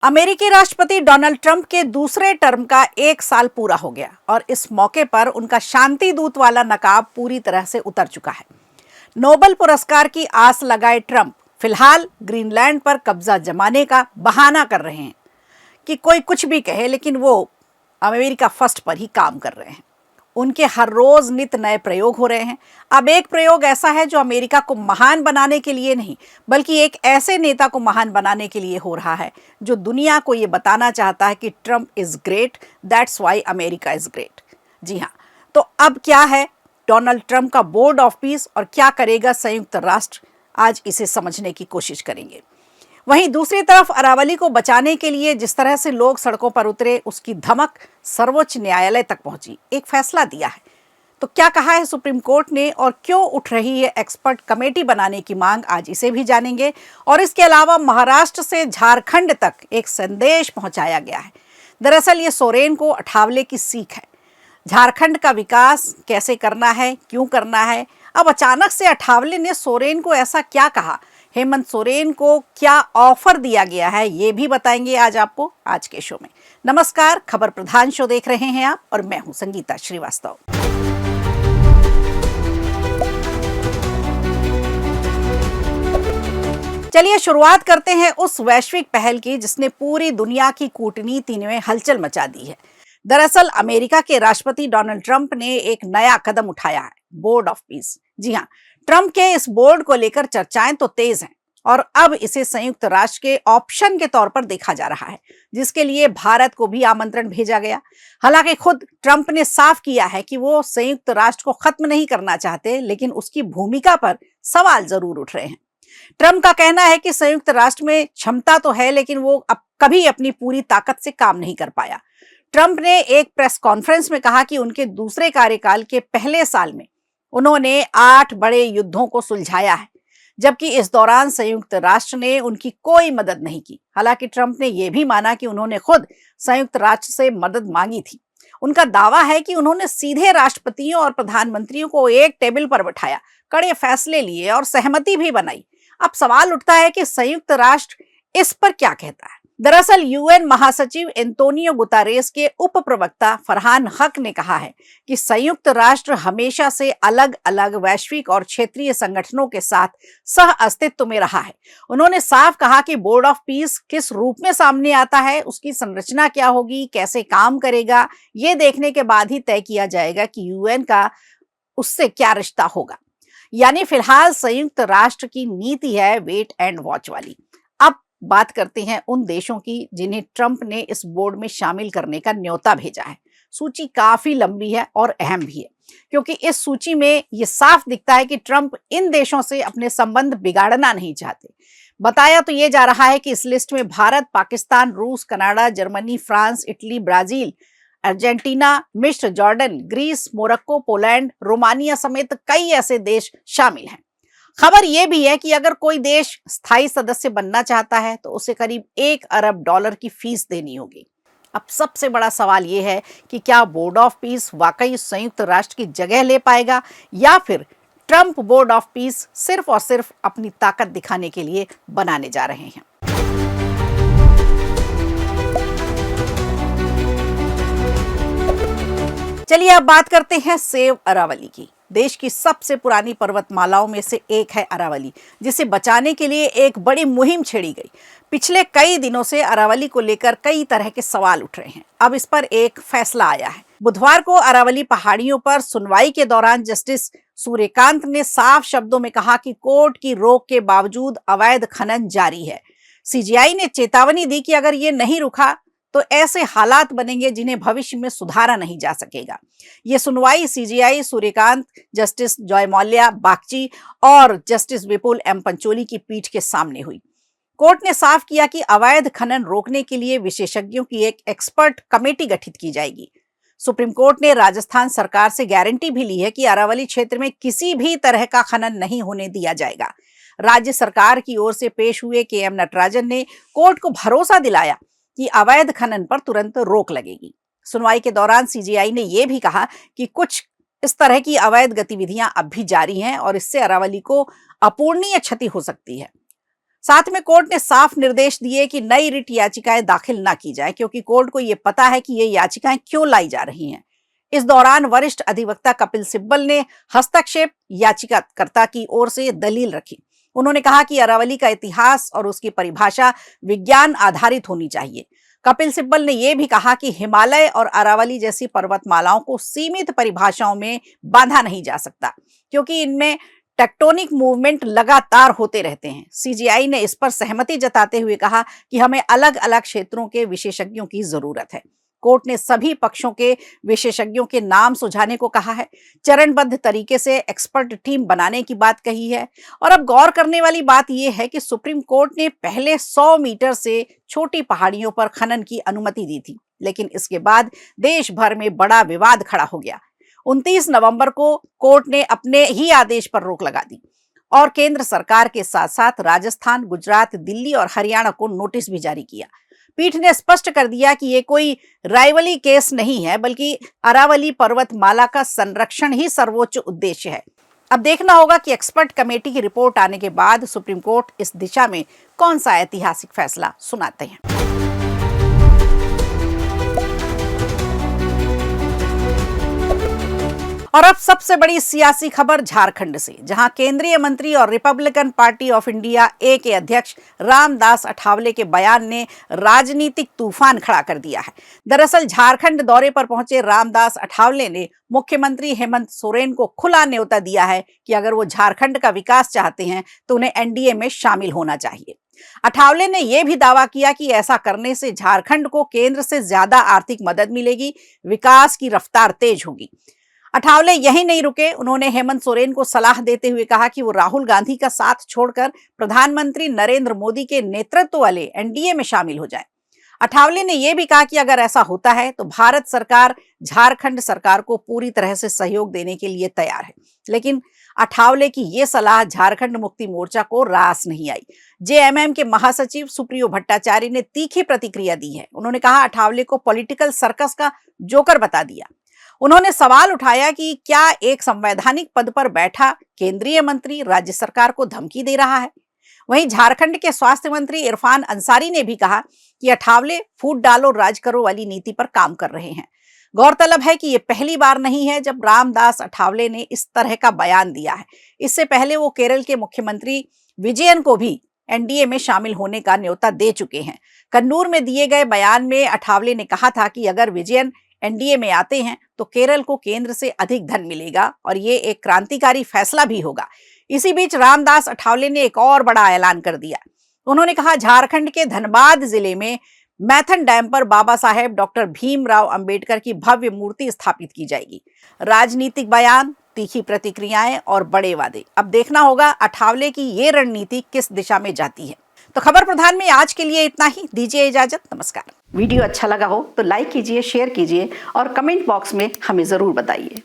अमेरिकी राष्ट्रपति Donald Trump के दूसरे टर्म का 1 साल पूरा हो गया और इस मौके पर उनका शांति दूत वाला नकाब पूरी तरह से उतर चुका है। नोबेल पुरस्कार की आस लगाए ट्रंप फिलहाल ग्रीनलैंड पर कब्जा जमाने का बहाना कर रहे हैं कि कोई कुछ भी कहे, लेकिन वो अमेरिका फर्स्ट पर ही काम कर रहे हैं। उनके हर रोज नित नए प्रयोग हो रहे हैं। अब एक प्रयोग ऐसा है जो अमेरिका को महान बनाने के लिए नहीं, बल्कि एक ऐसे नेता को महान बनाने के लिए हो रहा है जो दुनिया को ये बताना चाहता है कि Trump is great, that's why America is great. जी हाँ, तो अब क्या है डोनाल्ड ट्रंप का बोर्ड ऑफ पीस और क्या करेगा संयुक्त राष्ट्र, आज इसे समझने की कोशिश करेंगे। वहीं दूसरी तरफ अरावली को बचाने के लिए जिस तरह से लोग सड़कों पर उतरे, उसकी धमक सर्वोच्च न्यायालय तक पहुंची, एक फैसला दिया है। तो क्या कहा है सुप्रीम कोर्ट ने और क्यों उठ रही है एक्सपर्ट कमेटी बनाने की मांग, आज इसे भी जानेंगे। और इसके अलावा महाराष्ट्र से झारखंड तक एक संदेश पहुंचाया गया है। दरअसल ये सोरेन को अठावले की सीख है। झारखंड का विकास कैसे करना है, क्यों करना है। अब अचानक से अठावले ने सोरेन को ऐसा क्या कहा, हेमंत सोरेन को क्या ऑफर दिया गया है, ये भी बताएंगे आज आपको आज के शो में। नमस्कार, खबर प्रधान शो देख रहे हैं आप और मैं हूं संगीता श्रीवास्तव। चलिए शुरुआत करते हैं उस वैश्विक पहल की जिसने पूरी दुनिया की कूटनीति में हलचल मचा दी है। दरअसल अमेरिका के राष्ट्रपति डोनाल्ड ट्रंप ने एक नया कदम उठाया है, बोर्ड ऑफ पीस। जी हाँ, ट्रंप के इस बोर्ड को लेकर चर्चाएं तो तेज हैं और अब इसे संयुक्त राष्ट्र के ऑप्शन के तौर पर देखा जा रहा है, जिसके लिए भारत को भी आमंत्रण भेजा गया। हालांकि खुद ट्रंप ने साफ किया है कि वो संयुक्त राष्ट्र को खत्म नहीं करना चाहते, लेकिन उसकी भूमिका पर सवाल जरूर उठ रहे हैं। ट्रंप का कहना है कि संयुक्त राष्ट्र में क्षमता तो है, लेकिन वो अब कभी अपनी पूरी ताकत से काम नहीं कर पाया। ट्रंप ने एक प्रेस कॉन्फ्रेंस में कहा कि उनके दूसरे कार्यकाल के पहले साल में उन्होंने 8 बड़े युद्धों को सुलझाया है, जबकि इस दौरान संयुक्त राष्ट्र ने उनकी कोई मदद नहीं की। हालांकि ट्रंप ने यह भी माना कि उन्होंने खुद संयुक्त राष्ट्र से मदद मांगी थी। उनका दावा है कि उन्होंने सीधे राष्ट्रपतियों और प्रधानमंत्रियों को एक टेबल पर बिठाया, कड़े फैसले लिए और सहमति भी बनाई। अब सवाल उठता है कि संयुक्त राष्ट्र इस पर क्या कहता है। दरअसल यूएन महासचिव एंटोनियो गुतारेस के उप प्रवक्ता फरहान हक ने कहा है कि संयुक्त राष्ट्र हमेशा से अलग अलग वैश्विक और क्षेत्रीय संगठनों के साथ सह अस्तित्व में रहा है। उन्होंने साफ कहा कि बोर्ड ऑफ पीस किस रूप में सामने आता है, उसकी संरचना क्या होगी, कैसे काम करेगा, ये देखने के बाद ही तय किया जाएगा कि यूएन का उससे क्या रिश्ता होगा। यानी फिलहाल संयुक्त राष्ट्र की नीति है वेट एंड वॉच वाली। अब बात करते हैं उन देशों की जिन्हें ट्रंप ने इस बोर्ड में शामिल करने का न्योता भेजा है। सूची काफी लंबी है और अहम भी है, क्योंकि इस सूची में यह साफ दिखता है कि ट्रंप इन देशों से अपने संबंध बिगाड़ना नहीं चाहते। बताया तो यह जा रहा है कि इस लिस्ट में भारत, पाकिस्तान, रूस, Canada, Germany, France, Italy, Brazil, Argentina, मिस्र, Jordan, Greece, Morocco, Poland, Romania समेत कई ऐसे देश शामिल हैं। खबर यह भी है कि अगर कोई देश स्थायी सदस्य बनना चाहता है तो उसे करीब $1 अरब की फीस देनी होगी। अब सबसे बड़ा सवाल यह है कि क्या बोर्ड ऑफ पीस वाकई संयुक्त राष्ट्र की जगह ले पाएगा, या फिर ट्रंप बोर्ड ऑफ पीस सिर्फ और सिर्फ अपनी ताकत दिखाने के लिए बनाने जा रहे हैं। चलिए अब बात करते हैं सेव अरावली की। देश की सबसे पुरानी पर्वतमालाओं में से एक है अरावली, जिसे बचाने के लिए एक बड़ी मुहिम छेड़ी गई। पिछले कई दिनों से अरावली को लेकर कई तरह के सवाल उठ रहे हैं। अब इस पर एक फैसला आया है। बुधवार को अरावली पहाड़ियों पर सुनवाई के दौरान जस्टिस सूर्यकांत ने साफ शब्दों में कहा कि कोर्ट की रोक के बावजूद अवैध खनन जारी है। सीजीआई ने चेतावनी दी कि अगर ये नहीं रुका तो ऐसे हालात बनेंगे जिन्हें भविष्य में सुधारा नहीं जा सकेगा। ये सुनवाई सीजीआई सूर्यकांत, जस्टिस जयमौल्या बागची और जस्टिस विपुल एम पंचोली की पीठ के सामने हुई। कोर्ट ने साफ किया कि अवैध खनन रोकने के लिए विशेषज्ञों की एक एक्सपर्ट कमेटी गठित की जाएगी। सुप्रीम कोर्ट ने राजस्थान सरकार से गारंटी भी ली है कि अरावली क्षेत्र में किसी भी तरह का खनन नहीं होने दिया जाएगा। राज्य सरकार की ओर से पेश हुए KM नटराजन ने कोर्ट को भरोसा दिलाया कि अवैध खनन पर तुरंत रोक लगेगी। सुनवाई के दौरान सीजीआई ने यह भी कहा कि कुछ इस तरह की अवैध गतिविधियां अब भी जारी हैं और इससे अरावली को अपूरणीय क्षति हो सकती है। साथ में कोर्ट ने साफ निर्देश दिए कि नई रिट याचिकाएं दाखिल न की जाए, क्योंकि कोर्ट को यह पता है कि ये याचिकाएं क्यों लाई जा रही हैं। इस दौरान वरिष्ठ अधिवक्ता कपिल सिब्बल ने हस्तक्षेप याचिकाकर्ता की ओर से दलील रखी। उन्होंने कहा कि अरावली का इतिहास और उसकी परिभाषा विज्ञान आधारित होनी चाहिए। कपिल सिब्बल ने यह भी कहा कि हिमालय और अरावली जैसी पर्वतमालाओं को सीमित परिभाषाओं में बांधा नहीं जा सकता, क्योंकि इनमें टेक्टोनिक मूवमेंट लगातार होते रहते हैं। सीजीआई ने इस पर सहमति जताते हुए कहा कि हमें अलग अलग क्षेत्रों के विशेषज्ञों की जरूरत है। कोर्ट ने सभी पक्षों के विशेषज्ञों के नाम सुझाने को कहा है, चरणबद्ध तरीके से एक्सपर्ट टीम बनाने की बात कही है। और अब गौर करने वाली बात यह है कि सुप्रीम कोर्ट ने पहले 100 मीटर से छोटी पहाड़ियों पर खनन की अनुमति दी थी, लेकिन इसके बाद देश भर में बड़ा विवाद खड़ा हो गया। 29 नवंबर को कोर्ट ने अपने ही आदेश पर रोक लगा दी और केंद्र सरकार के साथ साथ राजस्थान, गुजरात, दिल्ली और हरियाणा को नोटिस भी जारी किया। पीठ ने स्पष्ट कर दिया कि ये कोई राइवली केस नहीं है, बल्कि अरावली पर्वतमाला का संरक्षण ही सर्वोच्च उद्देश्य है। अब देखना होगा कि एक्सपर्ट कमेटी की रिपोर्ट आने के बाद सुप्रीम कोर्ट इस दिशा में कौन सा ऐतिहासिक फैसला सुनाते हैं। और अब सबसे बड़ी सियासी खबर झारखंड से, जहां केंद्रीय मंत्री और रिपब्लिकन पार्टी ऑफ इंडिया ए के अध्यक्ष रामदास अठावले के बयान ने राजनीतिक तूफान खड़ा कर दिया है। दरअसल झारखंड दौरे पर पहुंचे रामदास अठावले ने मुख्यमंत्री हेमंत सोरेन को खुला न्योता दिया है कि अगर वो झारखंड का विकास चाहते हैं तो उन्हें एनडीए में शामिल होना चाहिए। अठावले ने यह भी दावा किया कि ऐसा करने से झारखंड को केंद्र से ज्यादा आर्थिक मदद मिलेगी, विकास की रफ्तार तेज होगी। अठावले यही नहीं रुके, उन्होंने हेमंत सोरेन को सलाह देते हुए कहा कि वो राहुल गांधी का साथ छोड़कर प्रधानमंत्री नरेंद्र मोदी के नेतृत्व वाले एनडीए में शामिल हो जाएं। अठावले ने यह भी कहा कि अगर ऐसा होता है तो भारत सरकार झारखंड सरकार को पूरी तरह से सहयोग देने के लिए तैयार है। लेकिन अठावले की यह सलाह झारखंड मुक्ति मोर्चा को रास नहीं आई। जेएमएम के महासचिव सुप्रियो भट्टाचार्य ने तीखी प्रतिक्रिया दी है। उन्होंने कहा अठावले को पॉलिटिकल सर्कस का जोकर बता दिया। उन्होंने सवाल उठाया कि क्या एक संवैधानिक पद पर बैठा केंद्रीय मंत्री राज्य सरकार को धमकी दे रहा है। वहीं झारखंड के स्वास्थ्य मंत्री इरफान अंसारी ने भी कहा कि अठावले फूट डालो राज करो वाली नीति पर काम कर रहे हैं। गौरतलब है कि यह पहली बार नहीं है जब रामदास अठावले ने इस तरह का बयान दिया है। इससे पहले वो केरल के मुख्यमंत्री विजयन को भी एनडीए में शामिल होने का न्योता दे चुके हैं। कन्नूर में दिए गए बयान में अठावले ने कहा था कि अगर विजयन एनडीए में आते हैं तो केरल को केंद्र से अधिक धन मिलेगा और ये एक क्रांतिकारी फैसला भी होगा। इसी बीच रामदास अठावले ने एक और बड़ा ऐलान कर दिया। उन्होंने कहा झारखंड के धनबाद जिले में मैथन डैम पर बाबा साहेब डॉक्टर भीमराव अंबेडकर की भव्य मूर्ति स्थापित की जाएगी। राजनीतिक बयान, तीखी प्रतिक्रियाएं और बड़े वादे। अब देखना होगा अठावले की ये रणनीति किस दिशा में जाती है। तो खबर प्रधान में आज के लिए इतना ही। दीजिए इजाजत, नमस्कार। वीडियो अच्छा लगा हो तो लाइक कीजिए, शेयर कीजिए और कमेंट बॉक्स में हमें जरूर बताइए।